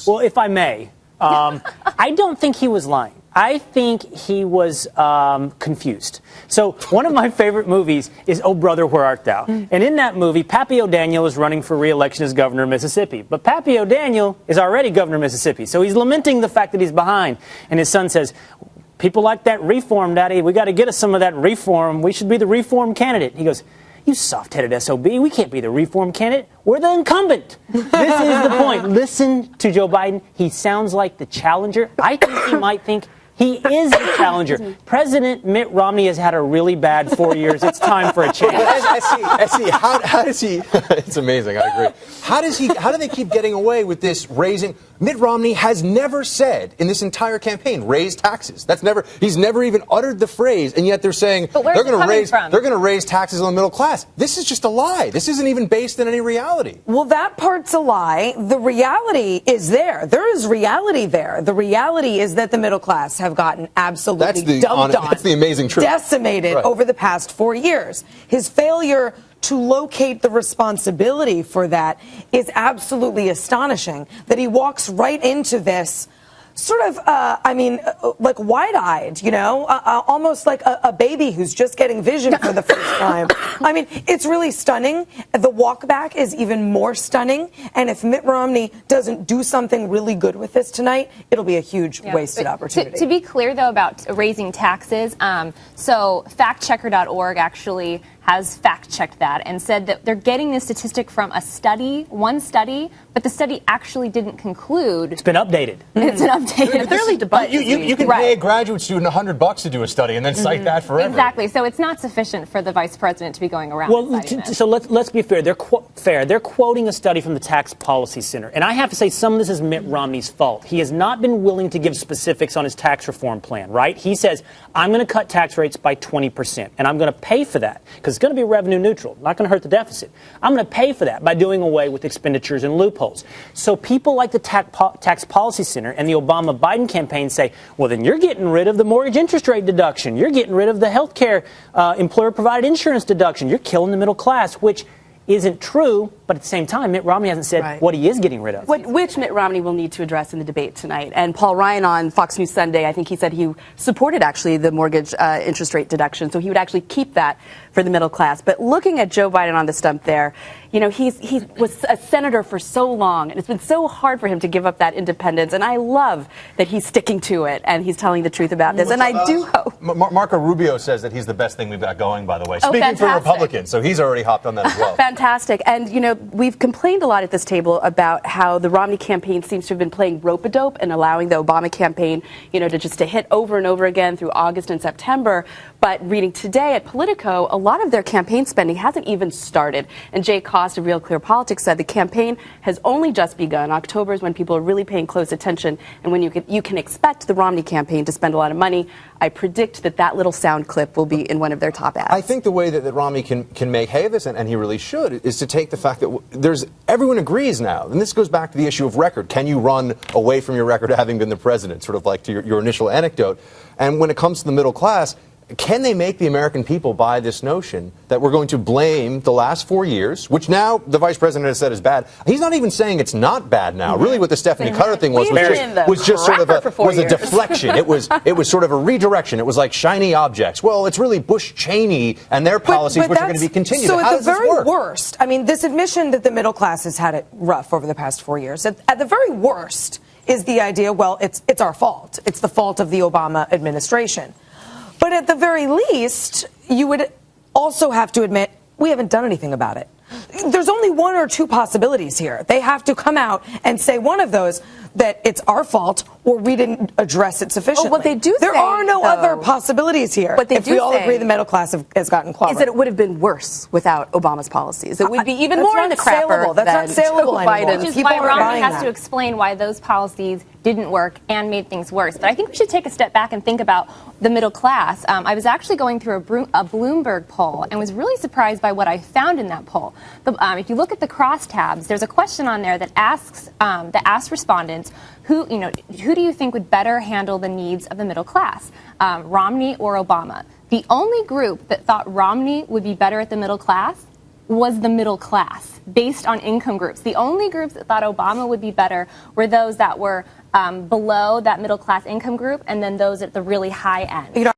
Well, if I may, I don't think he was lying. I think he was confused. So one of my favorite movies is Oh Brother, Where Art Thou? And in that movie, Pappy O'Daniel is running for re-election as governor of Mississippi. But Pappy O'Daniel is already governor of Mississippi. So he's lamenting the fact that he's behind. And his son says, people like that reform, Daddy. We got to get us some of that reform. We should be the reform candidate. He goes, you soft-headed SOB. We can't be the reform candidate. We're the incumbent. This is the point. Listen to Joe Biden. He sounds like the challenger. I think he might think he is the challenger. President Mitt Romney has had a really bad 4 years. It's time for a change. I see. How does he? It's amazing. I agree. How do they keep getting away with this raising? Mitt Romney has never said in this entire campaign raise taxes. He's never even uttered the phrase, and yet they're saying they're going to raise taxes on the middle class. This is just a lie. This isn't even based in any reality. Well, that part's a lie. The reality is there. There is reality there. The reality is that the middle class have gotten absolutely dumped on. That's the amazing truth. Decimated over the past 4 years. His failure to locate the responsibility for that is absolutely astonishing, that he walks right into this sort of, like wide-eyed, almost like a baby who's just getting vision for the first time. I mean, it's really stunning. The walk back is even more stunning. And if Mitt Romney doesn't do something really good with this tonight, it'll be a huge wasted opportunity. To be clear, though, about raising taxes, so factchecker.org actually has fact-checked that and said that they're getting this statistic from one study, but the study actually didn't conclude. It's been updated. It's been updated. Clearly debunked. You can pay a graduate student $100 to do a study and then cite that forever. Exactly. So it's not sufficient for the vice president to be going around. Well, so let's be fair. They're quoting a study from the Tax Policy Center, and I have to say some of this is Mitt Romney's fault. He has not been willing to give specifics on his tax reform plan. Right? He says, I'm going to cut tax rates by 20%, and I'm going to pay for that because it's going to be revenue neutral, not going to hurt the deficit. I'm going to pay for that by doing away with expenditures and loopholes. So people like the Tax Policy Center and the Obama-Biden campaign say, well, then you're getting rid of the mortgage interest rate deduction. You're getting rid of the health care employer-provided insurance deduction. You're killing the middle class, which isn't true, but at the same time, Mitt Romney hasn't said what he is getting rid of. Which Mitt Romney will need to address in the debate tonight. And Paul Ryan on Fox News Sunday, I think he said he supported actually the mortgage interest rate deduction, so he would actually keep that for the middle class. But looking at Joe Biden on the stump there, he was a senator for so long, and it's been so hard for him to give up that independence. And I love that he's sticking to it and he's telling the truth about this. And I do hope. Marco Rubio says that he's the best thing we've got going, by the way. Speaking for Republicans, so he's already hopped on that as well. Fantastic. And, we've complained a lot at this table about how the Romney campaign seems to have been playing rope-a-dope and allowing the Obama campaign, to hit over and over again through August and September. But reading today at Politico, a lot of their campaign spending hasn't even started. And Jay Cost of Real Clear Politics said the campaign has only just begun. October is when people are really paying close attention and when you can expect the Romney campaign to spend a lot of money. I predict that little sound clip will be in one of their top ads. I think the way that Romney can make hay of this, and he really should, is to take the fact that everyone agrees now, and this goes back to the issue of record. Can you run away from your record having been the president, sort of like to your initial anecdote? And when it comes to the middle class, can they make the American people buy this notion that we're going to blame the last 4 years, which now the vice president has said is bad? He's not even saying it's not bad now. Really, what the Stephanie Cutter thing was just sort of a deflection. It was sort of a redirection. It was like shiny objects. Well, it's really Bush Cheney and their policies which are going to be continued. So How at does the this very work? worst, this admission that the middle class has had it rough over the past 4 years, at the very worst is the idea, well, it's our fault. It's the fault of the Obama administration. But at the very least, you would also have to admit we haven't done anything about it. There's only one or two possibilities here. They have to come out and say one of those, that it's our fault or we didn't address it sufficiently. What they do there are no other possibilities here. What they if we all agree the middle class has gotten clobbered. Is that it would have been worse without Obama's policies. It would be even more in the crapper That's not saleable anymore. Which is why Romney has to explain why those policies didn't work and made things worse. But I think we should take a step back and think about the middle class. I was actually going through a Bloomberg poll and was really surprised by what I found in that poll. If you look at the crosstabs, there's a question on there that asks respondents, who do you think would better handle the needs of the middle class, Romney or Obama? The only group that thought Romney would be better at the middle class was the middle class. based on income groups. The only groups that thought Obama would be better were those that were below that middle class income group, and then those at the really high end.